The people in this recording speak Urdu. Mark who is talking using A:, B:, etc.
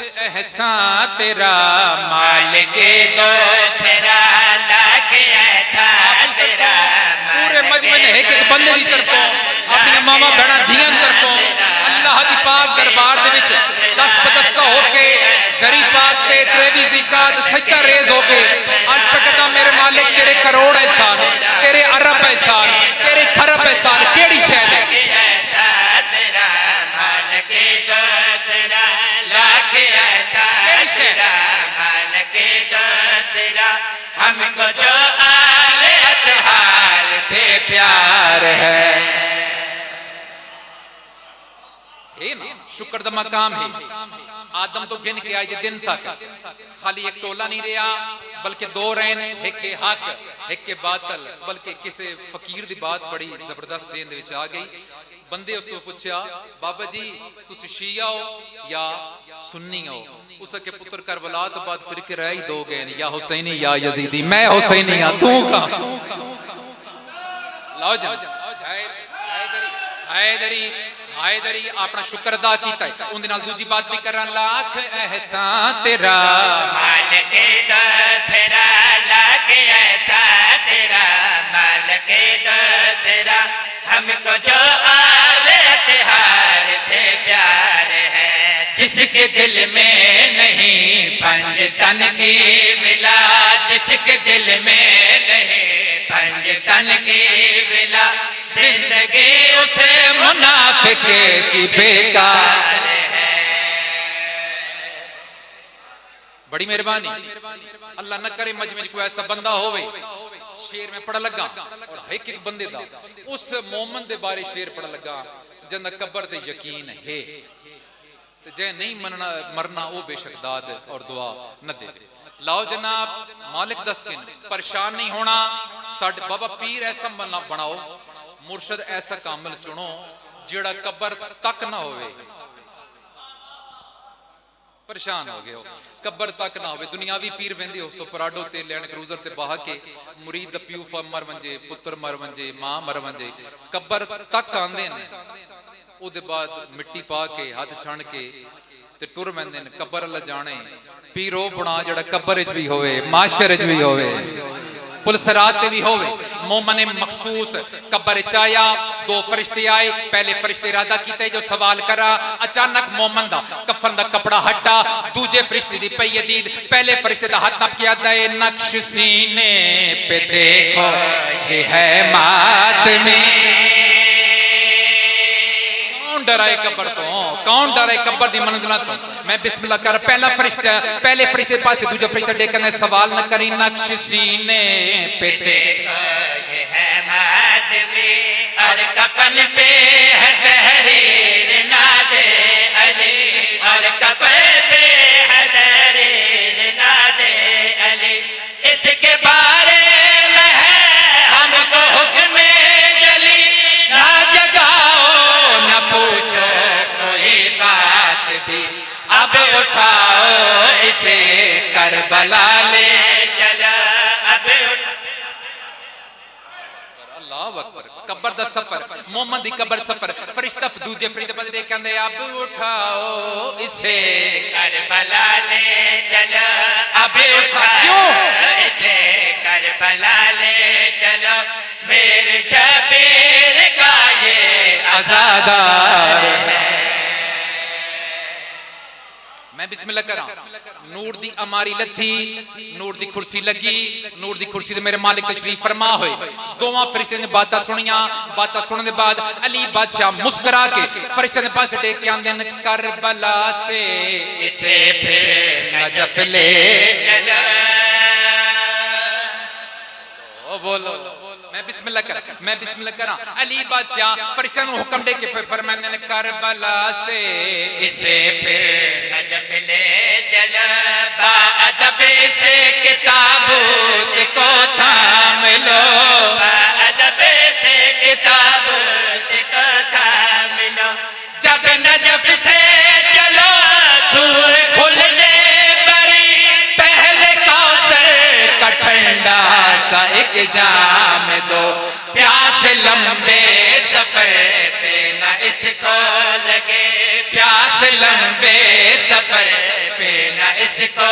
A: احسان تیرا مالک
B: دوسرا لاکھ احسان تیرا
A: پورے مجمع نے ایک ایک بندے دی طرفوں اپنی ماما بہنا دیاں طرفوں اللہ دی پاک دربار دے وچ دست بدستہ ہو کے زری پاک تے تریوی زکات سچا ریز ہو کے آج پکتا میرے مالک تیرے کروڑ احسان تیرے عرب احسان تیرے خرب احسان کیڑی شے ہے
B: ہم کو جو آل اطہار سے پیار ہے
A: شکر دا مقام ہے آدم تو گن کے آئے دن تک خالی ایک ٹولہ نہیں رہا بلکہ دو رین ایک کے حق ایک کے باطل بلکہ کسی فقیر دی بات بڑی زبردست دین دے وچ آ گئی بندے اس تو پوچھا بابا جی تسی شیعہ ہو یا سنی ہو اس کے پتر کربلا تو بعد فرقے رہ ہی دو گئے یا حسینی یا یزیدی میں حسینی ہاں تو کا لاؤ جان حیدری اپنا شکر ادا کیتا ہے ان دنال دوجی بات بھی کرن لاکھ احسان تیرا
B: مالک دوسرا لاکھ احسان تیرا مالک دوسرا ہم کو جو آل اطہار سے پیار ہے جس کے دل میں نہیں پنج تن کی ملا جس کے دل میں نہیں پنج تن کی ملا زندگی اسے منافق کی بیکار ہے
A: بڑی مہربانی اللہ نہ کرے مجمع کوئی ایسا بندہ ہوئے شیر میں پڑھا لگا اور ایک ایک بندے دا اس مومن دے بارے شیر پڑھا لگا جنہ قبر دے یقین ہے جے نہیں مرنا او بے شک داد اور دعا نہ دے لاؤ جناب مالک دسکن پریشان نہیں ہونا ساڑھے بابا پیر ایسا بناؤ مرشد ایسا کامل چنو جڑا قبر تک نہ ہوئے پریشان ہو گئے ہو قبر تک نہ ہوئے دنیاوی پیر ویندے ہو سو پراڈو تے لینڈ کروزر تے باہا کے مرید پیوفا مر ونجے پتر مر ونجے ماں مر ونجے قبر تک آندے نے او دے بعد مٹی پا کے ہاتھ چھان کے تے ٹور ویندے نے قبر اللہ جانے پیرو بنا جڑا قبر وچ بھی ہوئے معاشر وچ بھی ہوئے پلسرات بھی ہوئے مومن مخصوص قبر چایا دو فرشتے آئے پہلے فرشتے ارادہ کیتے جو سوال کرا اچانک مومن دا کفن دا کپڑا ہٹا دوجے فرشتے دی پیدید پہلے فرشتے دا ہاتھ نپ کیا دائے نقش سینے پہ دیکھو یہ ہے ماتمی کون ڈرائے قبر تو کون ڈرائے قبر دی منزلہ تو میں بسم اللہ کر پہلا فرشتہ پہلے فرشتے پاس سے دوجہ فرشتہ دیکھنے سوال نہ کری نقش سینے پہ دیکھو
B: یہ ہے ماتمی اور کفن پہ ہے تحریر ناد علی اور کفن پہ ہے تحریر ناد علی اس کے بارے میں ہے ہم کو حکم جلی نہ جگاؤ نہ پوچھو کوئی بات بھی اب اٹھاؤ اسے کربلا لے چلا اب
A: اللہ اکبر قبر دا سفر مومن دی قبر سفر فرشتہ دوجے فرشتے پاس دیکھ کہندے اب اٹھاؤ اسے
B: کربلا لے چلو اب اٹھاؤ اسے کربلا لے چلو میرے شبیر کا یہ عزادار ہے
A: میں بسم اللہ کر رہا ہوں نور دی اماری لتھی نور دی کرسی لگی نور دی کرسی دے میرے مالک تشریف فرما ہوئے دوواں فرشتے نے باتاں سنیاں باتاں سننے دے بعد علی بادشاہ مسکرا کے فرشتے نے پاس ٹیک کے آندے کربلا سے
B: اسے پھر نجف لے چلو
A: بولو میں بسم اللہ کر میں بسم اللہ کرا علی بادشاہ فرشتہ نے حکم دے کے فرمانے نے کربلا سے
B: اسے پھر نجف لے چلو با ادب اسے کتابوت کو تھام لو با ادب سے کتابوت کو تھام لو جب نجف سے چلو سور کھلنے بری پہلے کوثر کا ٹھنڈا سا ایک جام دو پیاس لمبے سفر پہ نہ اس کو لگے پیاس لمبے سفر پہ نہ اس کو